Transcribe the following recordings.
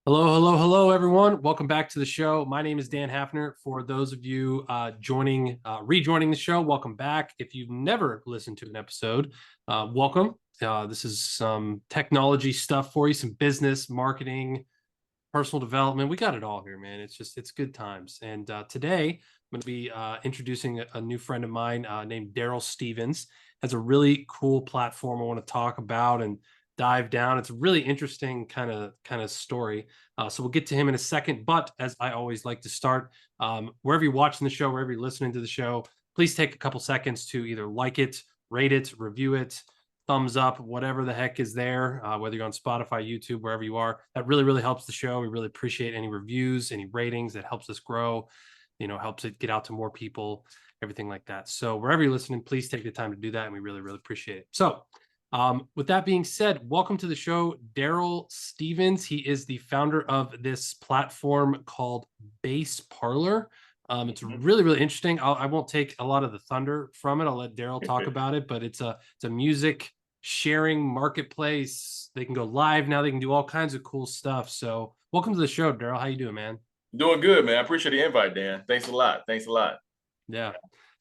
Hello, hello, hello, everyone. Welcome back to the show. My name is Dan Hafner. For those of you rejoining the show, welcome back. If you've never listened to an episode, welcome. This is some technology stuff for you, some business, marketing, personal development. We got it all here, man. It's good times. And today I'm going to be introducing a new friend of mine named Darryl Stevens. Has a really cool platform I want to talk about and dive down. It's a really interesting kind of story. So we'll get to him in a second. But as I always like to start, wherever you're watching the show, wherever you're listening to the show, please take a couple seconds to either like it, rate it, review it, thumbs up, whatever the heck is there, whether you're on Spotify, YouTube, wherever you are. That really, really helps the show. We really appreciate any reviews, any ratings. That helps us grow, helps it get out to more people, everything like that. So wherever you're listening, please take the time to do that. And we really, really appreciate it. So with that being said, welcome to the show, Darryl Stevens. He is the founder of this platform called Bass Parlour. It's really, really interesting. I won't take a lot of the thunder from it. I'll let Darryl talk about it, but it's a music sharing marketplace. They can go live now. They can do all kinds of cool stuff. So welcome to the show, Darryl. How you doing, man? Doing good, man. I appreciate the invite, Dan. Thanks a lot. Thanks a lot. Yeah.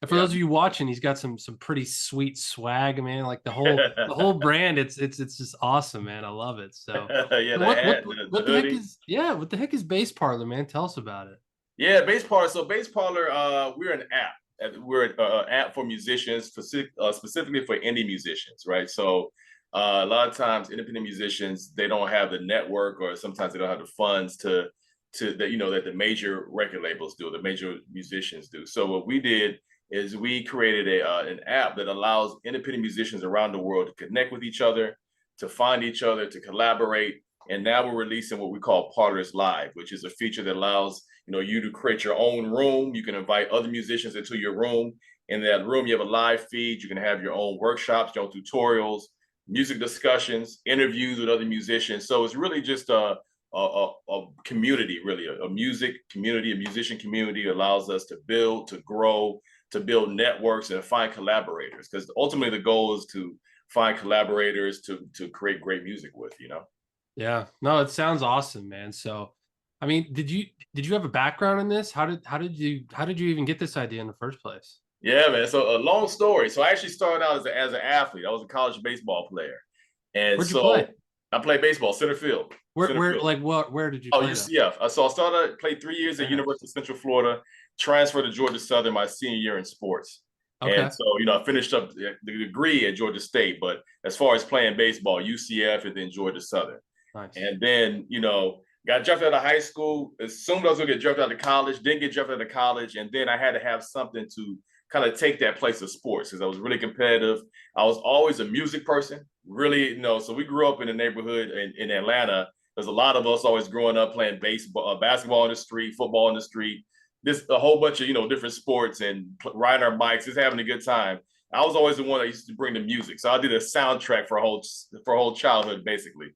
And for Yeah. those of you watching, he's got some pretty sweet swag, man. Like the whole brand, it's just awesome, man. I love it. So Yeah, the what hat, what the what the heck hoodie. is what the heck is Bass Parlor, man? Tell us about it. Yeah, Bass Parlor. So Bass Parlor, we're an app. We're an app for musicians, specifically for indie musicians, right? So a lot of times, independent musicians they don't have the network, or sometimes they don't have the funds to that that the major record labels do, the major musicians do. So what we did is we created an app that allows independent musicians around the world to connect with each other, to find each other, to collaborate. And now we're releasing what we call Parlors Live, which is a feature that allows you to create your own room. You can invite other musicians into your room. In that room, you have a live feed. You can have your own workshops, your own tutorials, music discussions, interviews with other musicians. So it's really just a community, really a music community, a musician community allows us to build, to grow, to build networks and find collaborators. Because ultimately the goal is to find collaborators to create great music with. Yeah. No, it sounds awesome, man. So I mean, did you have a background in this? How did you even get this idea in the first place? Yeah, man. So a long story. So I actually started out as an athlete. I was a college baseball player, and Where'd you play? so I played baseball, center field, Where center where field. like where did you Oh, play though? UCF. So I started played 3 years at Very nice. University of Central Florida, transferred to Georgia Southern my senior year in sports, and Okay. so I finished up the degree at Georgia State. But as far as playing baseball, UCF and then Georgia Southern, Nice. and then got drafted out of high school. Assumed I was gonna get drafted out of college. Didn't get drafted out of college, and then I had to have something to kind of take that place of sports because I was really competitive. I was always a music person, really. So we grew up in a neighborhood in Atlanta. There's a lot of us always growing up playing baseball, basketball in the street, football in the street. This a whole bunch of different sports and riding our bikes, just having a good time. I was always the one that used to bring the music, so I did a soundtrack for a whole childhood basically.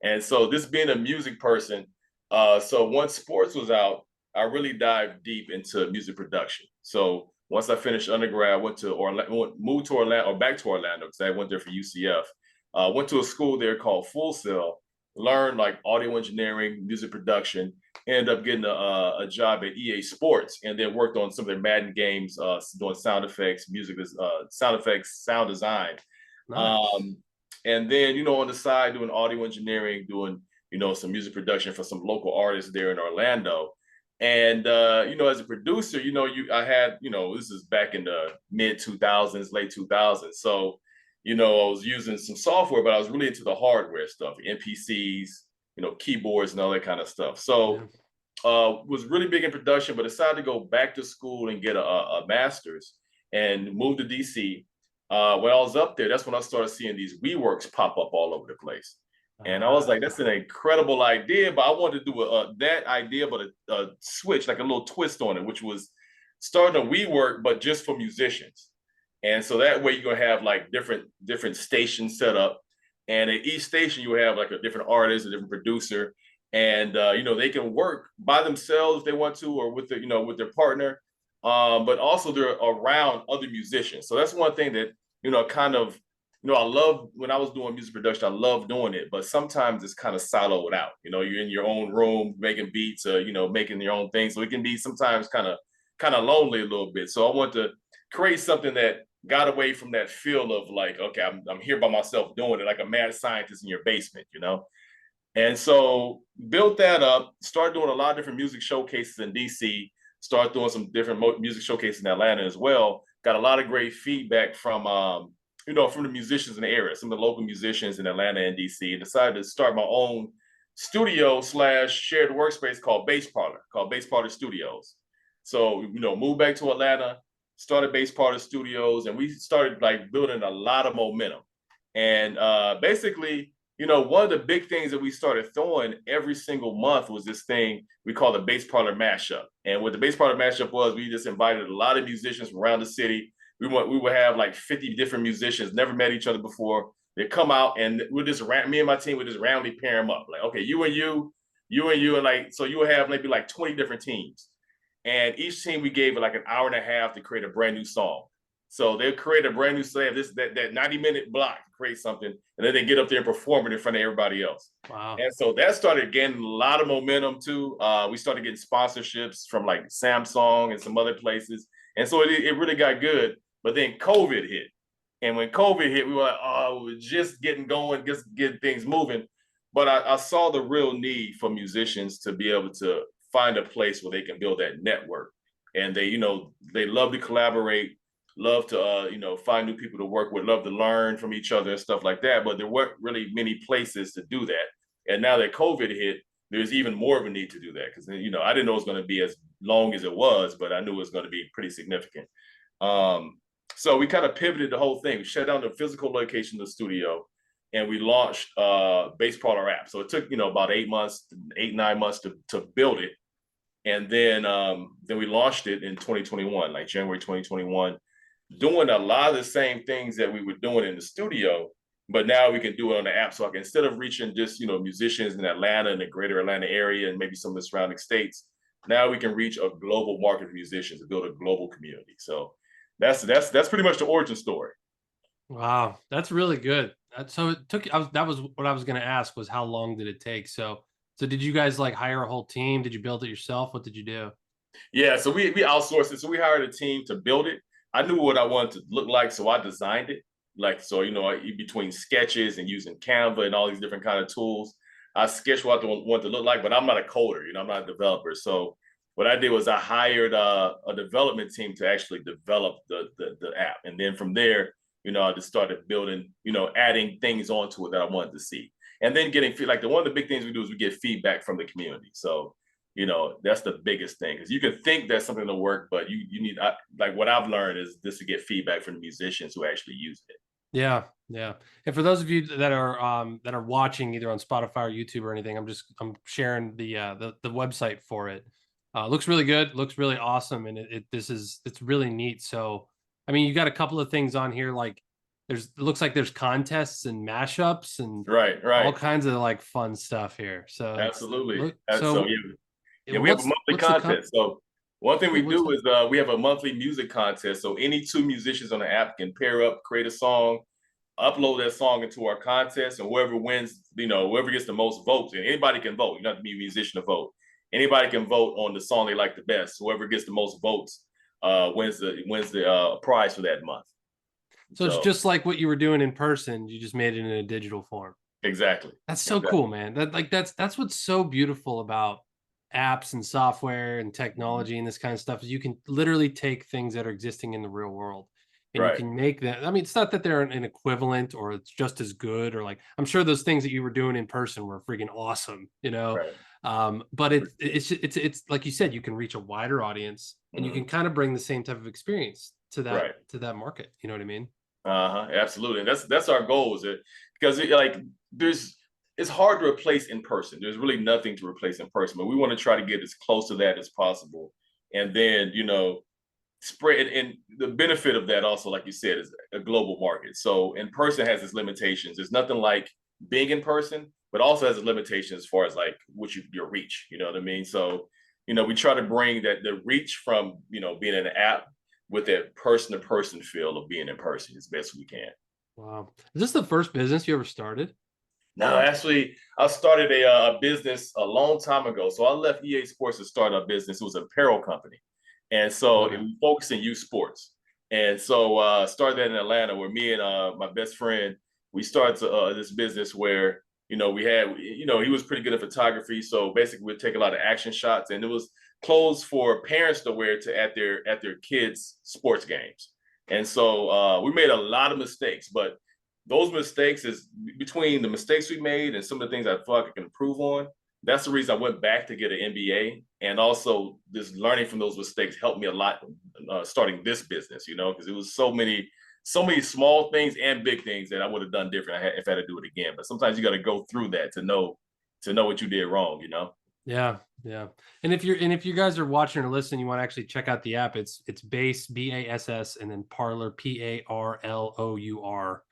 And so this being a music person, so once sports was out, I really dived deep into music production. So once I finished undergrad, I went to Orlando, moved to Orlando or back to Orlando because I went there for UCF. Went to a school there called Full Sail, learned like audio engineering, music production, ended up getting a job at EA Sports, and then worked on some of their Madden games, doing sound effects, sound effects, sound design. Nice. Um, and then, on the side, doing audio engineering, doing, some music production for some local artists there in Orlando. And, as a producer, I had, this is back in the mid 2000s, late 2000s. So, I was using some software, but I was really into the hardware stuff, MPCs, keyboards and all that kind of stuff. So, Yeah. was really big in production, but decided to go back to school and get a master's and moved to DC. When I was up there, that's when I started seeing these WeWorks pop up all over the place. And I was like, Ah, that's an incredible idea, but I wanted to do that idea, but a switch, like a little twist on it, which was starting a WeWork, but just for musicians. And so that way you're gonna have like different stations set up, and at each station you have like a different artist, a different producer, and they can work by themselves if they want to, or with with their partner, but also they're around other musicians. So that's one thing that kind of I love when I was doing music production, I love doing it, but sometimes it's kind of siloed out. You're in your own room making beats, making your own thing. So it can be sometimes kind of lonely a little bit. So I want to create something that got away from that feel of like, okay, I'm here by myself doing it like a mad scientist in your basement. And so built that up, started doing a lot of different music showcases in DC, started doing some different music showcases in Atlanta as well. Got a lot of great feedback from the musicians in the area, some of the local musicians in Atlanta and DC, and decided to start my own studio / shared workspace called Bass Parlour Studios. So, moved back to Atlanta, started Bass Parlour Studios, and we started like building a lot of momentum. And basically, one of the big things that we started throwing every single month was this thing we call the Bass Parlour Mashup. And what the Bass Parlour Mashup was, we just invited a lot of musicians from around the city. We would have like 50 different musicians, never met each other before. They come out and me and my team would just randomly pair them up. Like, okay, you and you, and like, so you would have maybe like 20 different teams. And each team we gave it like an hour and a half to create a brand new song. So they'll create a brand new song, that 90-minute block to create something, and then they get up there and perform it in front of everybody else. Wow. And so that started gaining a lot of momentum too. We started getting sponsorships from like Samsung and some other places. And so it really got good. But then COVID hit. And when COVID hit, we were like, oh, we're just getting going, just getting things moving. But I saw the real need for musicians to be able to find a place where they can build that network. And they love to collaborate, love to, find new people to work with, love to learn from each other and stuff like that. But there weren't really many places to do that. And now that COVID hit, there's even more of a need to do that. Because, I didn't know it was going to be as long as it was, but I knew it was going to be pretty significant. So we kind of pivoted the whole thing. We shut down the physical location of the studio, and we launched Bass Parlour app. So it took about 9 months to build it, and then we launched it in 2021, like January 2021, doing a lot of the same things that we were doing in the studio, but now we can do it on the app. So instead of reaching just musicians in Atlanta and the greater Atlanta area and maybe some of the surrounding states, now we can reach a global market of musicians and build a global community. So that's pretty much the origin story. Wow, that's really good. So it took. That was what I was going to ask, was how long did it take? So did you guys like hire a whole team? Did you build it yourself? What did you do? Yeah, so we outsourced it. So we hired a team to build it. I knew what I wanted to look like, so I designed it. Like, so between sketches and using Canva and all these different kind of tools, I sketched what I want to look like. But I'm not a coder, I'm not a developer. So what I did was I hired a development team to actually develop the app, and then from there, I just started building, adding things onto it that I wanted to see, and then getting like one of the big things we do is we get feedback from the community. So that's the biggest thing, because you can think that's something to work, but you need, like what I've learned is just to get feedback from the musicians who actually use it. Yeah, yeah. And for those of you that are watching either on Spotify or YouTube or anything, I'm sharing the website for it. Looks really good, looks really awesome, and it's really neat. So I mean, you got a couple of things on here, like it looks like there's contests and mashups and right all kinds of like fun stuff here. So absolutely. So yeah, we have a monthly contest. So one thing we do is we have a monthly music contest. So any two musicians on the app can pair up, create a song, upload that song into our contest, and whoever wins, whoever gets the most votes, and anybody can vote. You don't have to be a musician to vote. Anybody can vote on the song they like the best. Whoever gets the most votes wins the prize for that month. So it's just like what you were doing in person. You just made it in a digital form. Exactly. That's so cool, man. That's what's so beautiful about apps and software and technology and this kind of stuff, is you can literally take things that are existing in the real world and you can make them. I mean, it's not that they're an equivalent or it's just as good, or like, I'm sure those things that you were doing in person were freaking awesome, but it's like you said, you can reach a wider audience and you can kind of bring the same type of experience to that market. You know what I mean? Absolutely. And that's our goal, is it, because it's hard to replace in person. There's really nothing to replace in person, but we want to try to get as close to that as possible. And then, spread. And the benefit of that also, like you said, is a global market. So in person has its limitations. There's nothing like being in person, but also has its limitations as far as like your reach, you know what I mean? So, we try to bring the reach from, being in an app with that person to person feel of being in person as best we can. Wow. Is this the first business you ever started? No, actually, I started a business a long time ago. So I left EA Sports to start a business. It was an apparel company. And so it Okay. was focused in youth sports. And so started that in Atlanta where me and my best friend, we started this business where, we had, he was pretty good at photography. So basically we'd take a lot of action shots and it was clothes for parents to wear to at their kids' sports games. And so we made a lot of mistakes, but those mistakes is between the mistakes we made and some of the things I feel like I can improve on. That's the reason I went back to get an MBA, and also this learning from those mistakes helped me a lot starting this business. Because it was so many small things and big things that I would have done different if I had to do it again. But sometimes you got to go through that to know what you did wrong. Yeah, yeah. And if you guys are watching or listening, you want to actually check out the app. It's Bass, Bass, and then Parlor, Parlour.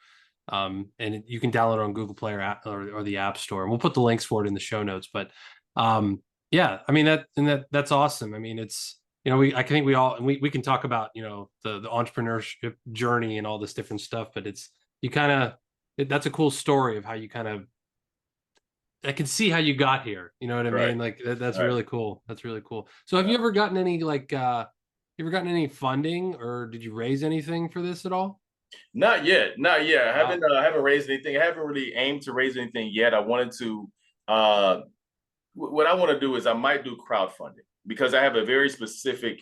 And you can download it on Google Play or the App Store. And we'll put the links for it in the show notes. But yeah, I mean that's awesome. I mean, it's I think we all, and we can talk about the entrepreneurship journey and all this different stuff, but it's you kind of that's a cool story of how you kind of I can see how you got here. You know what I Right. mean? Like that's Right. really cool. That's really cool. So have you ever gotten any you ever gotten any funding, or did you raise anything for this at all? Not yet, not yet. Wow. I haven't raised anything. I haven't really aimed to raise anything yet. I wanted to. Uh, what I want to do is I might do crowdfunding because I have a very specific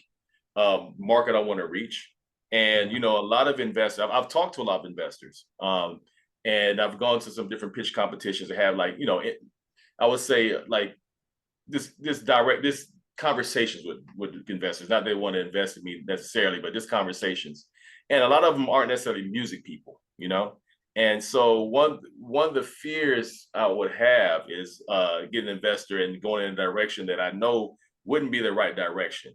market I want to reach, and Yeah. a lot of investors. I've talked to a lot of investors, and I've gone to some different pitch competitions that have I would say like this conversations with investors. Not they want to invest in me necessarily, but just conversations. And a lot of them aren't necessarily music people. And so one of the fears I would have is getting an investor and going in a direction that I know wouldn't be the right direction.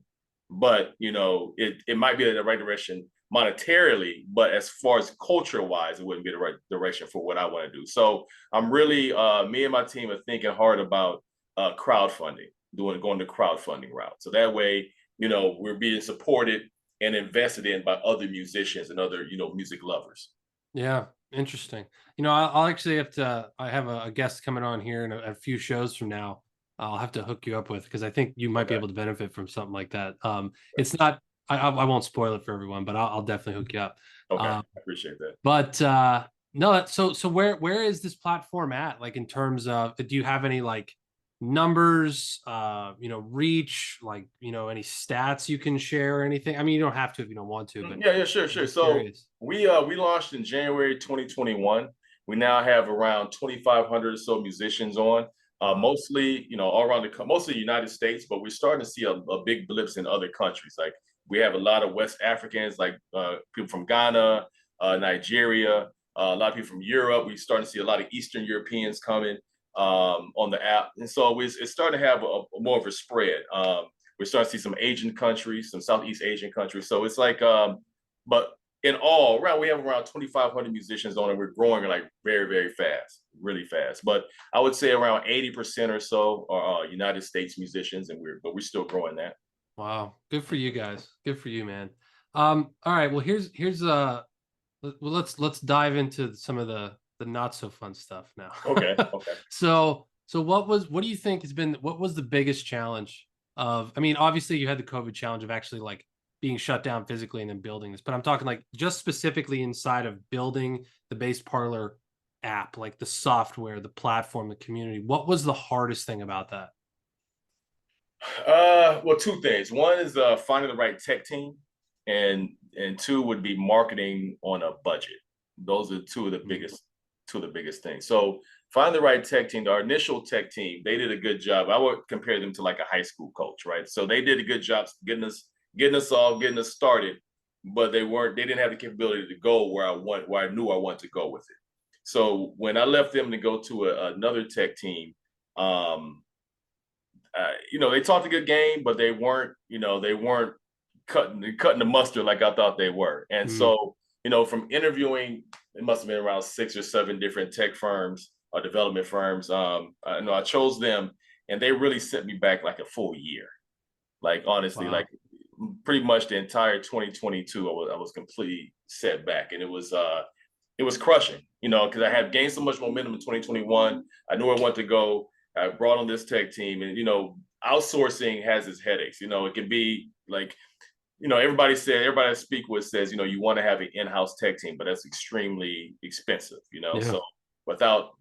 But it might be the right direction monetarily, but as far as culture wise, it wouldn't be the right direction for what I want to do. So I'm really me and my team are thinking hard about crowdfunding, going the crowdfunding route. So that way, we're being supported and invested in by other musicians and other, music lovers. Yeah, interesting. I'll actually have to. I have a guest coming on here in a few shows from now. I'll have to hook you up with because I think you might be Okay. able to benefit from something like that. It's not. I won't spoil it for everyone, but I'll definitely hook you up. Okay. Um, I appreciate that. but no, so where is this platform at? Like in terms of, do you have any like numbers, reach, like any stats you can share or anything? I mean, you don't have to if you don't want to, but Yeah, yeah, sure, I'm sure. just So curious. we launched in January 2021. We now have around 2,500 or so musicians on, Wow. mostly all around mostly the United States, but we're starting to see a big blips in other countries. Like we have a lot of West Africans, like people from Ghana, Nigeria, a lot of people from Europe. We're starting to see a lot of Eastern Europeans coming on the app, and so it's starting to have more of a spread. We're starting to see some Asian countries, some Southeast Asian countries. So it's like, but in all, around we have around 2,500 musicians on, and we're growing like very, very fast, really fast. But I would say around 80% or so are United States musicians, and we're still growing that. Wow. Good for you guys. Good for you, man. All right. Well, here's let's dive into some of the not so fun stuff now. Okay, okay. So what do you think what was the biggest challenge of, I mean, obviously you had the COVID challenge of actually like being shut down physically and then building this, but I'm talking like just specifically inside of building the Bass Parlor app, like the software, the platform, the community. What was the hardest thing about that? Well, two things. One is finding the right tech team, and two would be marketing on a budget. Those are two of the biggest things. So find the right tech team. Our initial tech team, they did a good job. I would compare them to like a high school coach, right? So they did a good job getting us started, but they didn't have the capability to go where I knew I wanted to go with it. So when I left them to go to another tech team, um, they talked a good game, but they weren't cutting the mustard like I thought they were. And Mm, so, from interviewing, it must have been around 6 or 7 different tech firms or development firms. I know I chose them, and they really sent me back like a full year. Like honestly, like wow. pretty much the entire 2022, I was completely set back, and it was it was crushing, you know, because I had gained so much momentum in 2021. I knew I wanted to go. I brought on this tech team, and you know, outsourcing has its headaches. You know, it can be like, you know, everybody I speak with says, you know, you want to have an in-house tech team, but that's extremely expensive. You know, Yeah. so without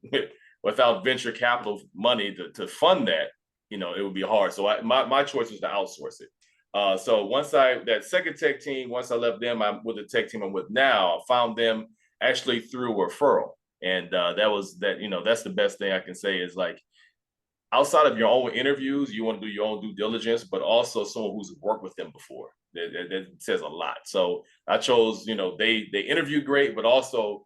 without venture capital money to fund that, you know, it would be hard. So my choice was to outsource it. So that second tech team, once I left them, I'm with the tech team I'm with now. I found them actually through referral, and you know, that's the best thing I can say is like outside of your own interviews, you want to do your own due diligence, but also someone who's worked with them before. That says a lot. So I chose, you know, they interviewed great, but also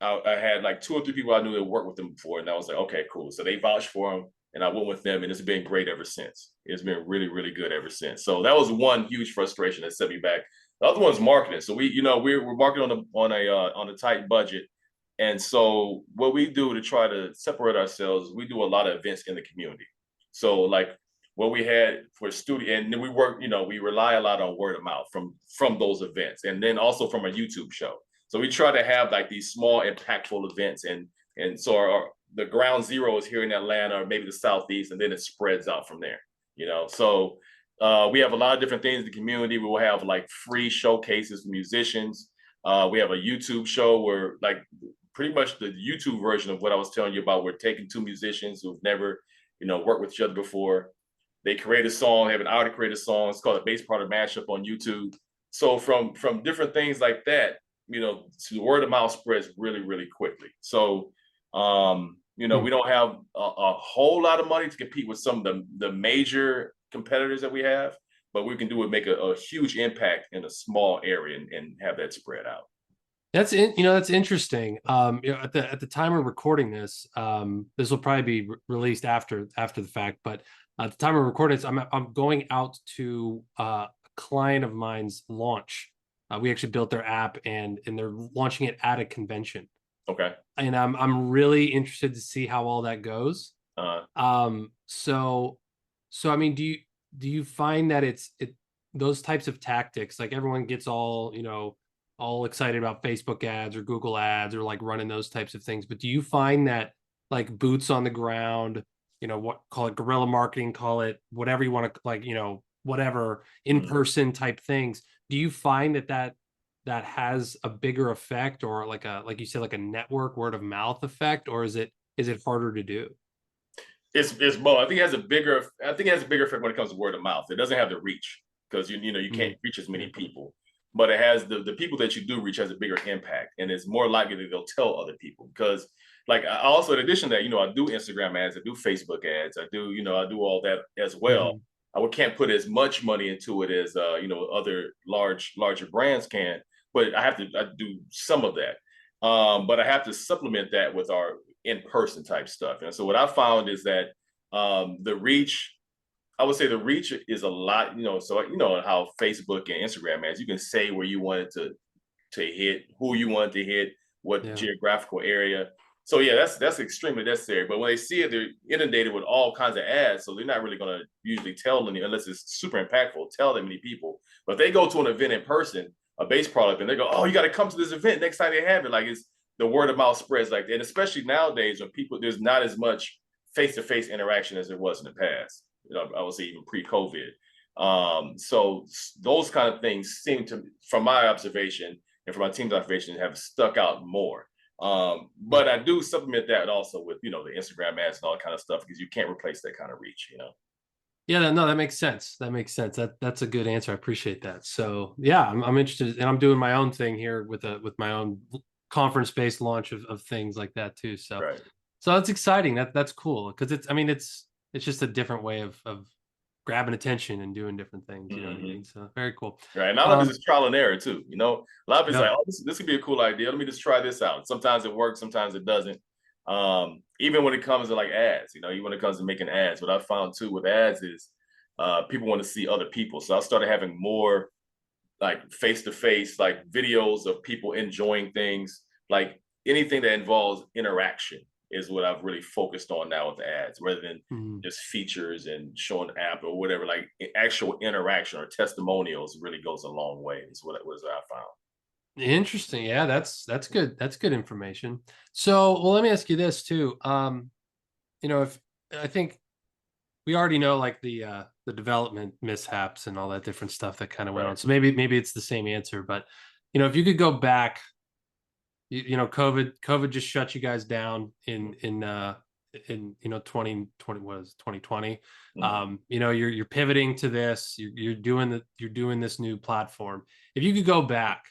I had like 2 or 3 people I knew that worked with them before, and I was like, okay, cool. So they vouched for them, and I went with them, and it's been great ever since. It's been really, really good ever since. So that was one huge frustration that set me back. The other one's marketing. So we, you know, we're marketing on a tight budget, and so what we do to try to separate ourselves, we do a lot of events in the community. So like what we had for studio, and then we work, you know, we rely a lot on word of mouth from those events, and then also from a YouTube show. So we try to have like these small, impactful events, and so the ground zero is here in Atlanta or maybe the Southeast, and then it spreads out from there. You know, so we have a lot of different things in the community. We will have like free showcases for musicians. We have a YouTube show where like pretty much the YouTube version of what I was telling you about. We're taking 2 musicians who've never, you know, worked with each other before. They create a song, have an hour to create a song. It's called a Bass Parlour Mashup on YouTube. So from different things like that, you know, the word of mouth spreads really, really quickly. So, you know, we don't have a whole lot of money to compete with some of the major competitors that we have, but we can make a huge impact in a small area and have that spread out. That's interesting. You know, at the time of recording this, this will probably be released after the fact, but at the time of recording this, I'm going out to a client of mine's launch. We actually built their app, and they're launching it at a convention. Okay. And I'm really interested to see how all that goes. So I mean, do you find that it those types of tactics, like everyone gets all, you know, all excited about Facebook ads or Google ads or like running those types of things, but do you find that like boots on the ground, you know, what, call it guerrilla marketing, call it whatever you want to, like, you know, whatever in-person type things, do you find that has a bigger effect, or like you said, like a network word of mouth effect, or is it harder to do? It's both. I think it has a bigger effect when it comes to word of mouth. It doesn't have the reach because you know you can't reach as many people, but it has the people that you do reach has a bigger impact, and it's more likely that they'll tell other people. Because like I also, in addition to that, you know, I do Instagram ads, I do Facebook ads, I do all that as well. I can't put as much money into it as you know, other larger brands can, but I do some of that. But I have to supplement that with our in-person type stuff. And so what I found is that the reach, I would say the reach is a lot, you know, so you know how Facebook and Instagram ads, you can say where you want it to hit, who you want to hit, what geographical area. So yeah, that's extremely necessary. But when they see it, they're inundated with all kinds of ads, so they're not really going to usually tell any, unless it's super impactful, tell that many people. But if they go to an event in person, a Bass Parlour, and they go, "Oh, you got to come to this event next time they have it." Like, it's the word of mouth spreads like that, and especially nowadays when there's not as much face-to-face interaction as there was in the past. You know, I would say even pre-COVID. So those kind of things seem to, from my observation and from my team's observation, have stuck out more. But I do supplement that also with, you know, the Instagram ads and all that kind of stuff, because you can't replace that kind of reach, you know. Yeah, no, that makes sense. That makes sense. That's a good answer. I appreciate that. So yeah, I'm interested, and I'm doing my own thing here with my own conference-based launch of things like that too. So Right. so that's exciting. That's cool, because it's, I mean, it's just a different way of grabbing attention and doing different things. You know what I mean? So very cool. Right. And a lot of it is trial and error too. You know, a lot of it's Yeah. like, oh, this could be a cool idea. Let me just try this out. Sometimes it works, sometimes it doesn't. Even when it comes to like ads, you know, even when it comes to making ads, what I found too with ads is people want to see other people. So I started having more like face-to-face, like videos of people enjoying things, like anything that involves interaction is what I've really focused on now with the ads, rather than just features and showing the app or whatever. Like actual interaction or testimonials really goes a long way. Is what I found. Interesting. Yeah, that's good. That's good information. So, well, let me ask you this too. If I think we already know like the development mishaps and all that different stuff that kind of went on. Right. So maybe it's the same answer, but if you could go back, COVID just shut you guys down in 2020 was 2020. Mhm. You're pivoting to this, you're doing this new platform. If you could go back,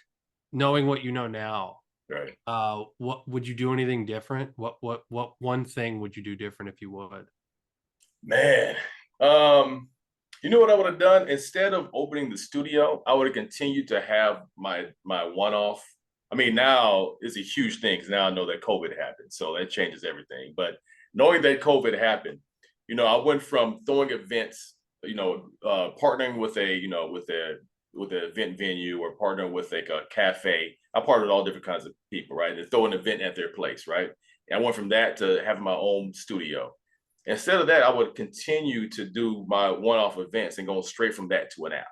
knowing what you know now, Right. what would you do anything different? What one thing would you do different if you would? Man. Um, you know what I would have done? Instead of opening the studio, I would have continued to have my one-off. I mean, now it's a huge thing because now I know that COVID happened. So that changes everything. But knowing that COVID happened, I went from throwing events, partnering with with an event venue or partnering with like a cafe. I partnered with all different kinds of people, right? And throw an event at their place, right? And I went from that to having my own studio. Instead of that, I would continue to do my one-off events and go straight from that to an app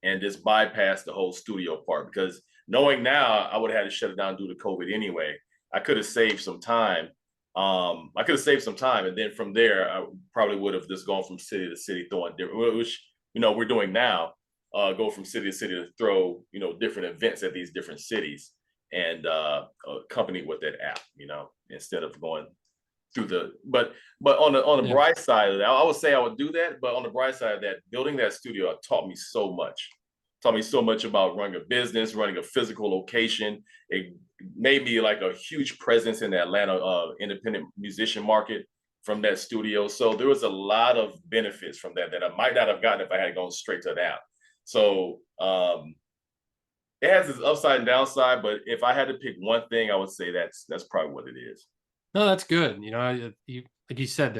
and just bypass the whole studio part because knowing now I would have had to shut it down due to COVID anyway. I could have saved some time. And then from there, I probably would have just gone from city to city, throwing different, which we're doing now. Go from city to city to throw different events at these different cities and accompany with that app. Instead of going through the but on the Yeah. bright side of that, I would say I would do that. But on the bright side of that, building that studio taught me so much. Taught me so much about running a business, running a physical location. It made me like a huge presence in the Atlanta independent musician market from that studio. So there was a lot of benefits from that I might not have gotten if I had gone straight to that. So it has its upside and downside, but if I had to pick one thing, I would say that's probably what it is. No, that's good. Like you said,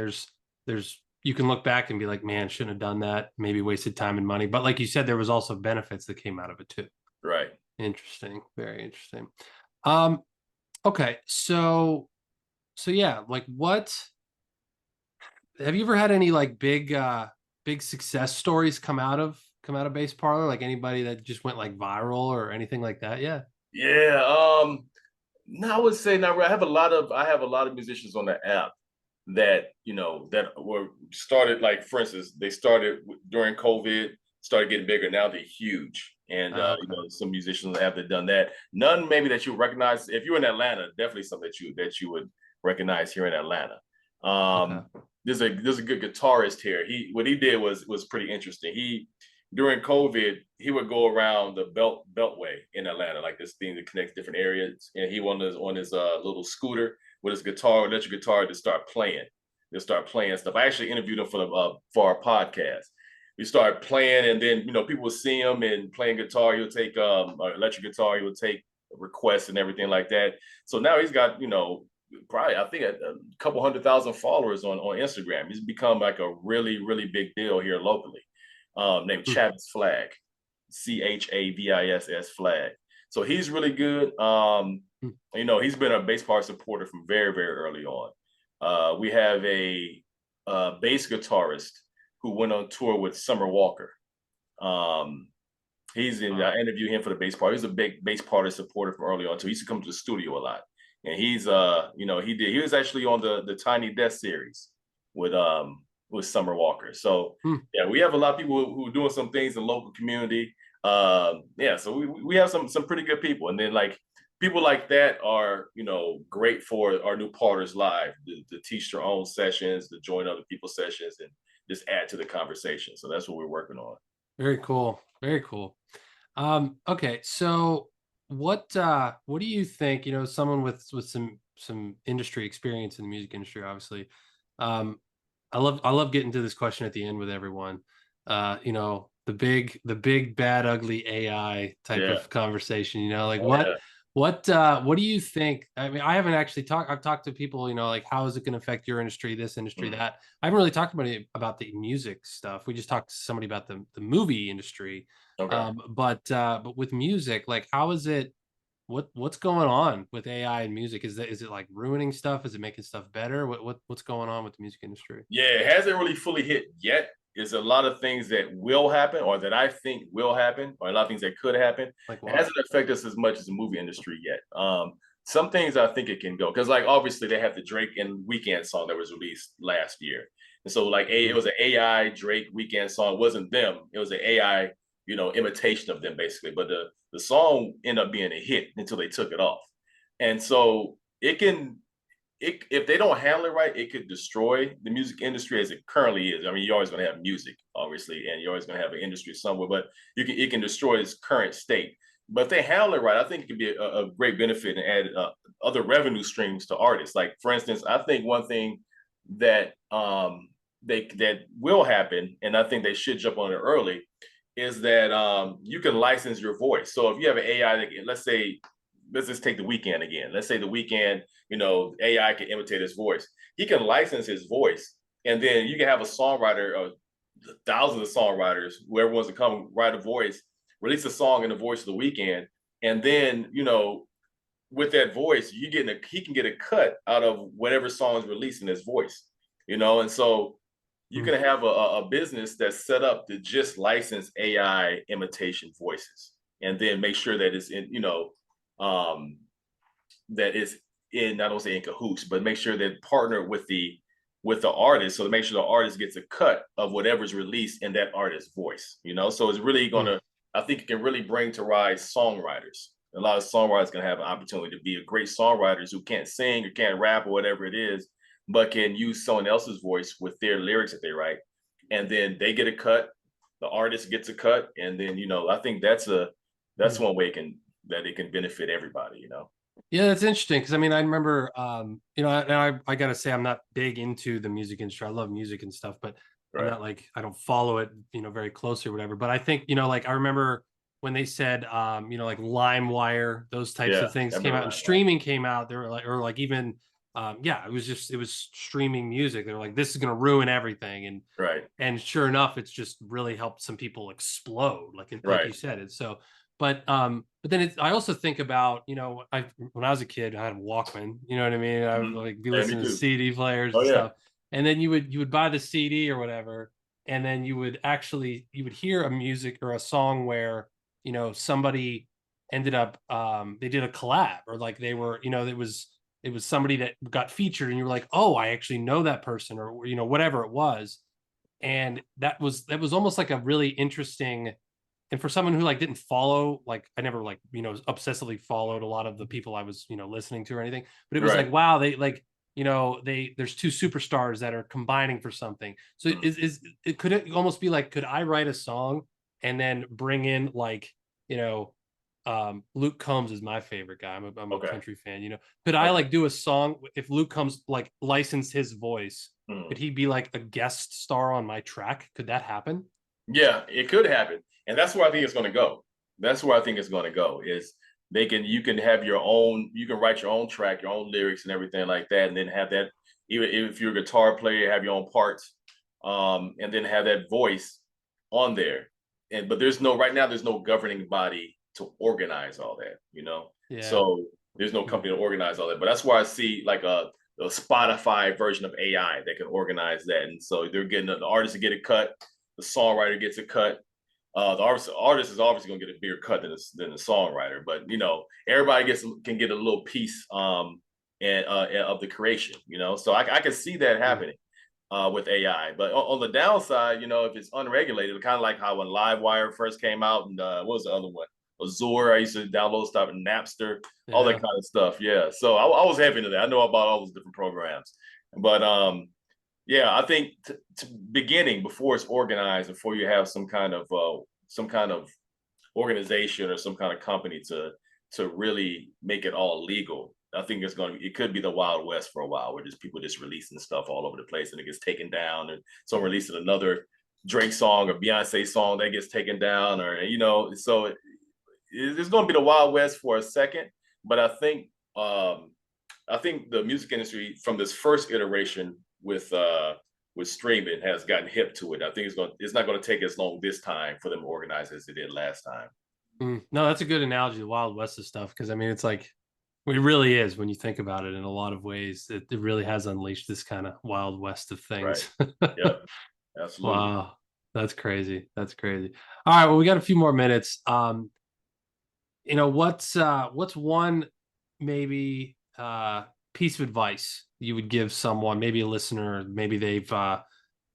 you can look back and be like, man, shouldn't have done that. Maybe wasted time and money. But like you said, there was also benefits that came out of it too. Right. Interesting. Very interesting. Um, okay. So yeah, like what have you ever had any like big success stories come out of Bass Parlor? Like anybody that just went like viral or anything like that? Yeah. Yeah. No, I would say not really. I have a lot of musicians on the app that that were started, like for instance, they started during COVID, started getting bigger. Now they're huge, and Okay. some musicians have done that. None maybe that you recognize if you're in Atlanta. Definitely something that you would recognize here in Atlanta. Okay. There's a good guitarist here. What he did was pretty interesting. He during COVID, he would go around the Beltway in Atlanta, like this thing that connects different areas. And he went on his little scooter with his guitar, electric guitar, to start playing. To start playing stuff. I actually interviewed him for our podcast. We started playing, and then people would see him and playing guitar. He'll take electric guitar. He would take requests and everything like that. So now he's got probably I think a couple 100,000 followers on Instagram. He's become like a really big deal here locally. Named Hmm. Chavis Flag, Chaviss Flag. So he's really good. Hmm. He's been a bass part supporter from very early on. We have a bass guitarist who went on tour with Summer Walker. Um, I interviewed him for the bass part. He's a big bass part supporter from early on too. He used to come to the studio a lot, and he was actually on the Tiny Desk series with Summer Walker. So Hmm. yeah, we have a lot of people who are doing some things in the local community. Yeah, so we have some pretty good people, and then like people like that are great for our new partners live to teach their own sessions, to join other people's sessions, and just add to the conversation. So that's what we're working on. Very cool. Very cool. Okay, so what do you think, someone with some industry experience in the music industry, obviously. Um, I love getting to this question at the end with everyone. The big bad ugly AI type Yeah. of conversation, like Oh yeah. what do you think? I mean, I haven't actually I've talked to people, like how is it going to affect your industry, this industry, Mhm. that. I haven't really talked about the music stuff. We just talked to somebody about the movie industry. Okay. But with music, like how is it what's going on with AI and music? Is it like ruining stuff? Is it making stuff better? What's going on with the music industry? Yeah, it hasn't really fully hit yet. is a lot of things that will happen or that I think will happen, or a lot of things that could happen. Like It what? hasn't affected us as much as the movie industry yet. Some things I think it can go, because like obviously they have the Drake and Weeknd song that was released last year, and so like it was an AI Drake Weeknd song. It wasn't them. It was an AI, imitation of them basically. But the song ended up being a hit until they took it off, and so it can if they don't handle it right, it could destroy the music industry as it currently is. I mean, you're always going to have music, obviously, and you're always going to have an industry somewhere, but it can destroy its current state. But if they handle it right, I think it could be a great benefit and add other revenue streams to artists. Like, for instance, I think one thing that that will happen, and I think they should jump on it early, is that you can license your voice. So if you have an AI that, let's just take the Weeknd again. Let's say the Weeknd, AI can imitate his voice. He can license his voice, and then you can have a songwriter, or thousands of songwriters, whoever wants to come write a voice, release a song in the voice of the Weeknd, and then with that voice, he can get a cut out of whatever song is released in his voice, and so you can have a business that's set up to just license AI imitation voices, and then make sure that it's in, that is in, I don't say in cahoots, but make sure that partner with the artist, so to make sure the artist gets a cut of whatever's released in that artist's voice. So it's really gonna, I think it can really bring to rise songwriters. A lot of songwriters can have an opportunity to be a great songwriters who can't sing or can't rap or whatever it is, but can use someone else's voice with their lyrics that they write, and then they get a cut, the artist gets a cut, and then I think that's one way it can benefit everybody. Yeah, that's interesting, because I mean, I remember, I gotta say, I'm not big into the music industry. I love music and stuff, but I'm Right. not like, I don't follow it, very closely or whatever. But I think, like I remember when they said, like LimeWire, those types Yeah, of things I came remember out, and that. streaming came out. They were like, or like even, yeah, it was streaming music. They were like, this is gonna ruin everything, Right. and sure enough, it's just really helped some people explode, like Right. you said. It's so, but then I also think about, when I was a kid, I had a Walkman, you know what I mean? I would like be Yeah, me listening to too. CD players Oh and yeah. stuff. And then you would buy the CD or whatever, and then you would hear a music or a song where, somebody ended up, they did a collab, or like they were, it was somebody that got featured, and you were like, oh, I actually know that person, or whatever it was. And that was almost like a really interesting, and for someone who like didn't follow, like I never like obsessively followed a lot of the people I was listening to or anything, but it was Right. like, wow, they like, there's two superstars that are combining for something. So Mm. could it almost be like, could I write a song and then bring in like, you know Luke Combs is my favorite guy. I'm a Okay. country fan. Could I Okay. like do a song if Luke Combs like licensed his voice? Could Mm. he be like a guest star on my track? Could that happen? Yeah, it could happen, and that's where I think it's going to go. That's where I think it's going to go. Is you can have your own, you can write your own track, your own lyrics, and everything like that, and then have that. Even if you're a guitar player, have your own parts, and then have that voice on there. And but there's no right now. There's no governing body to organize all that. Yeah. So there's no company to organize all that. But that's where I see like a Spotify version of AI that can organize that, and so they're getting the artist to get a cut, the songwriter gets a cut. The artist is obviously going to get a bigger cut than the songwriter, but everybody can get a little piece and of the creation. So I can see that happening with AI. But on the downside, if it's unregulated, kind of like how when Livewire first came out, and what was the other one? Azure. I used to download stuff in Napster, all that Yeah. kind of stuff. Yeah, so I was heavy into that. I know about all those different programs, but yeah, I think beginning before it's organized, before you have some kind of organization or some kind of company to really make it all legal. I think it could be the Wild West for a while, where just people just releasing stuff all over the place and it gets taken down, and someone releasing another Drake song or Beyonce song that gets taken down, or so it's going to be the Wild West for a second. But I think the music industry from this first iteration with streaming has gotten hip to it. I think it's not going to take as long this time for them to organize as it did last time. No, that's a good analogy, the Wild West of stuff, because I mean, it's like, it really is when you think about it in a lot of ways. It really has unleashed this kind of Wild West of Right. things. Yep. Absolutely. Wow. That's crazy. That's crazy. All right. Well, we got a few more minutes. What's one maybe piece of advice you would give someone, maybe a listener, maybe they've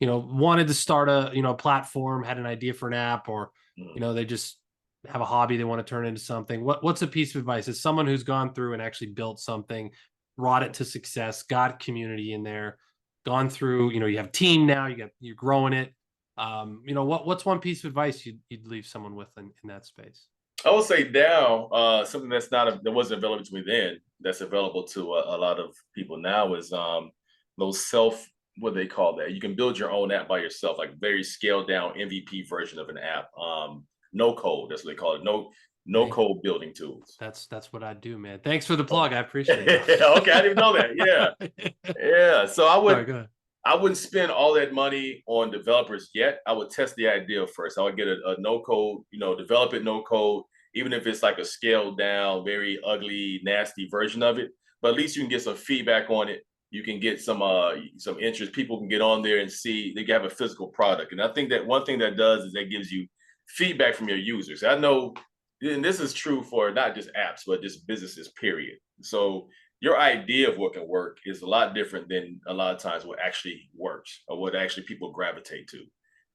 wanted to start a platform, had an idea for an app, or they just have a hobby they want to turn into something. What's a piece of advice as someone who's gone through and actually built something, brought it to success, got community in there, gone through, you have a team now, you're growing it. What's one piece of advice you'd leave someone with in that space? I would say now, something that wasn't available to me then, that's available to a lot of people now is those what they call that. You can build your own app by yourself, like very scaled down MVP version of an app. No code, that's what they call it. No code building tools. That's what I do, man. Thanks for the plug. I appreciate it. Okay, I didn't know that. Yeah. Yeah. So Sorry, I wouldn't spend all that money on developers yet. I would test the idea first. I would get a no code, develop it no code, even if it's like a scaled down, very ugly, nasty version of it. But at least you can get some feedback on it. You can get some interest. People can get on there and see they can have a physical product. And I think that one thing that does is that gives you feedback from your users. I know, and this is true for not just apps, but just businesses, period. So your idea of what can work is a lot different than a lot of times what actually works or what actually people gravitate to.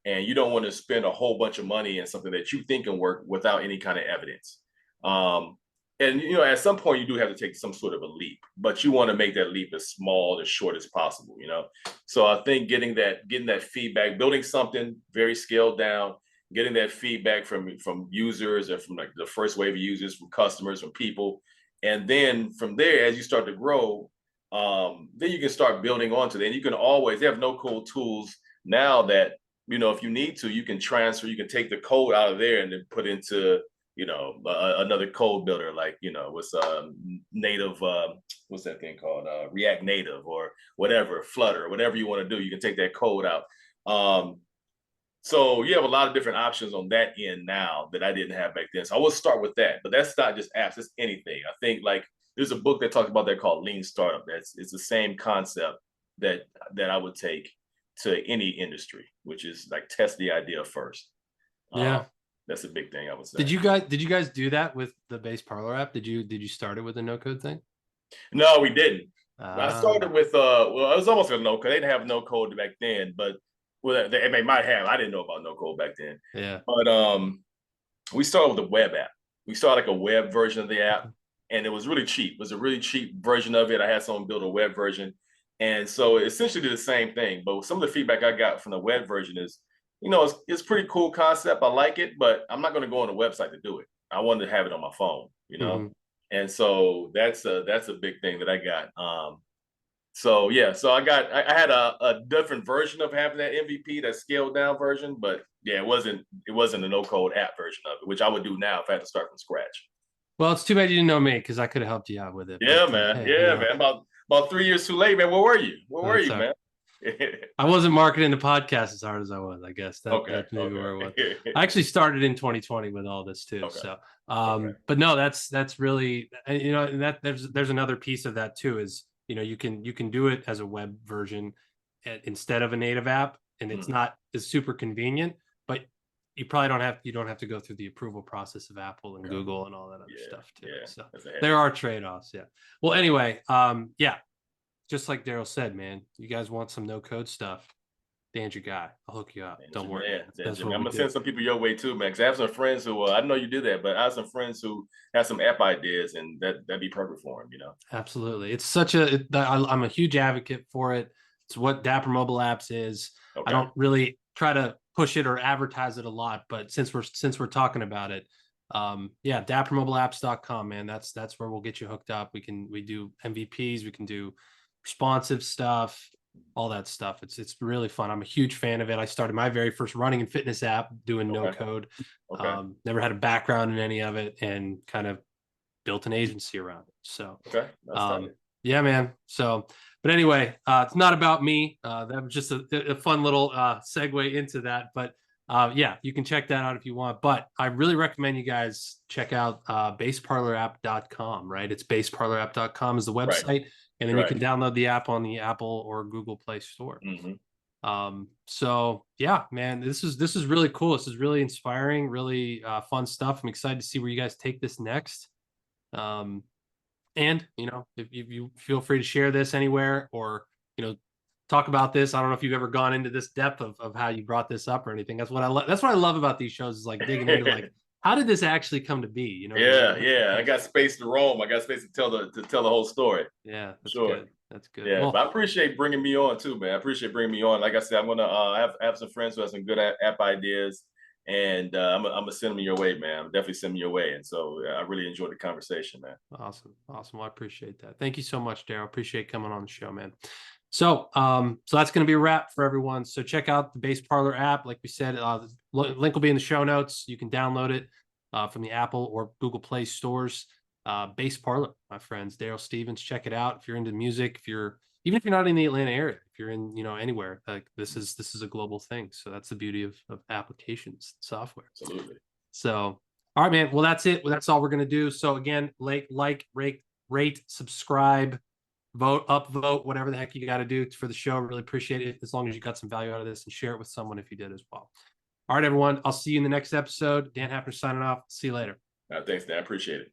And you don't want to spend a whole bunch of money in something that you think can work without any kind of evidence. And at some point you do have to take some sort of a leap, but you want to make that leap as small, as short as possible. So I think getting that feedback, building something very scaled down, getting that feedback from users and from like the first wave of users, from customers, from people. And then from there, as you start to grow, then you can start building onto that. And you can always, they have no code tools now that, if you need to, you can take the code out of there and then put into, another code builder, like, what's native, what's that thing called? React Native or whatever, Flutter, whatever you want to do, you can take that code out. So you have a lot of different options on that end now that I didn't have back then. So I will start with that, but that's not just apps, it's anything. I think like there's a book that talks about that called Lean Startup. It's the same concept that I would take to any industry, which is like test the idea first. Yeah. That's a big thing I would say. Did you guys do that with the Bass Parlour app? Did you start it with a no code thing? No, we didn't. I started with it was almost a no code. They didn't have no code back then, but they might have. I didn't know about no code back then. Yeah. But we started with a web app. We started like a web version of the app, and it was really cheap. It was a really cheap version of it. I had someone build a web version, and so it essentially did the same thing. But some of the feedback I got from the web version is, it's pretty cool concept. I like it, but I'm not going to go on the website to do it. I wanted to have it on my phone, And so that's a big thing that I got. So yeah, so I had a different version of having that MVP, that scaled down version, but yeah, it wasn't a no code app version of it, which I would do now if I had to start from scratch. Well, it's too bad you didn't know me, because I could have helped you out with it. Yeah, man. Man. About 3 years too late, man. Where were you? Man? I wasn't marketing the podcast as hard as I was, I guess. That's maybe where it was. I actually started in 2020 with all this too. Okay. So, but no, that's really, and that there's another piece of that too, is, you can do it as a web version instead of a native app, and it's not as super convenient, but you probably don't have to go through the approval process of Apple and Google and all that other stuff too. Yeah, so there are trade-offs. Yeah. Well, anyway, just like Darryl said, man, you guys want some no code stuff, Dan's your guy. I'll hook you up. Don't worry. I'm gonna send some people your way too, man. Because I have some friends who I know you do that, but I have some friends who have some app ideas, and that'd be perfect for them. Absolutely. It's I'm a huge advocate for it. It's what Dapper Mobile Apps is. Okay. I don't really try to push it or advertise it a lot, but since we're talking about it, dappermobileapps.com, man. That's where we'll get you hooked up. We do MVPs, we can do responsive stuff, all that stuff. It's really fun. I'm a huge fan of it. I started my very first running and fitness app doing no code. Never had a background in any of it, and kind of built an agency around it. So yeah, man. So, but anyway, it's not about me. That was just a fun little segue into that. But you can check that out if you want. But I really recommend you guys check out bassparlourapp.com, right? It's bassparlourapp.com is the website. Right. And then you can download the app on the Apple or Google Play Store. So yeah, man, this is really cool. This is really inspiring, really fun stuff. I'm excited to see where you guys take this next. Um, and if you feel free to share this anywhere, or talk about this. I don't know if you've ever gone into this depth of how you brought this up or anything. That's what I love. That's what I love about these shows, is like digging into like, how did this actually come to be? You know what I Yeah, mean? yeah. I got space to roam. I got space to tell the whole story. Yeah, that's Sure. good. That's good. Yeah, Well, but I appreciate bringing me on too, man. I appreciate bringing me on. Like I said, I'm gonna have some friends who have some good app ideas, and I'm gonna send them your way, man. I'm definitely send them your way. And so I really enjoyed the conversation, man. awesome. Awesome. Well, I appreciate that. Thank you so much, Darryl. Appreciate coming on the show, man. So that's going to be a wrap for everyone. So check out the Bass Parlour app. Like we said, the link will be in the show notes. You can download it from the Apple or Google Play stores. Bass Parlour, my friends, Darryl Stevens. Check it out if you're into music. Even if you're not in the Atlanta area, if you're in anywhere, like this is a global thing. So that's the beauty of applications software. Absolutely. So all right, man. Well, that's it. Well, that's all we're gonna do. So again, rate, subscribe, vote, upvote, whatever the heck you got to do for the show. Really appreciate it. As long as you got some value out of this, and share it with someone if you did as well. All right, everyone. I'll see you in the next episode. Dan Hafner signing off. See you later. Thanks, Dan. I appreciate it.